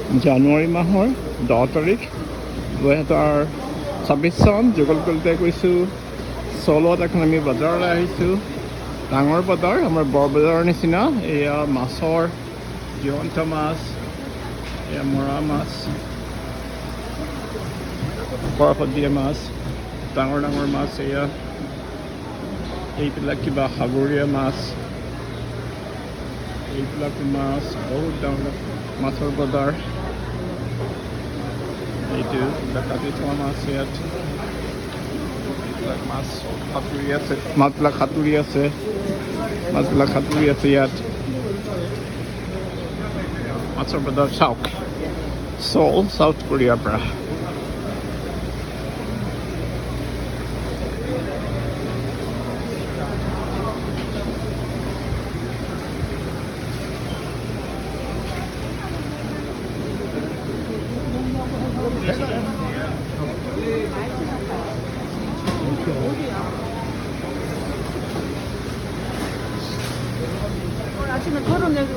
জানুৱাৰী মাহৰ 10 তাৰিখ 2026 চন যুগলকলিতে কৈছোঁ। চলত এখন আমি বজাৰলৈ আহিছোঁ। ডাঙৰ বজাৰ, আমাৰ বৰ বজাৰৰ নিচিনা। এয়া মাছৰ জীৱন্ত মাছ, এয়া মৰা মাছ, বৰফত দিয়া মাছ, ডাঙৰ ডাঙৰ মাছ। এয়া এইবিলাক কিবা সাগৰীয় মাছ, এইবিলাক মাছ বহুত ডাঙৰ মাছৰ বজাৰ। এইটো কাটি থোৱা মাছ ইয়াত। এইবিলাক মাছ সাঁতুৰি আছে, মাছবিলাক সাঁতুৰি আছে, মাছবিলাক সাঁতুৰি আছে ইয়াত। মাছৰ বজাৰ চাওক, চল চাউথ কোৰিয়াৰ পৰা। 아침에 털어내고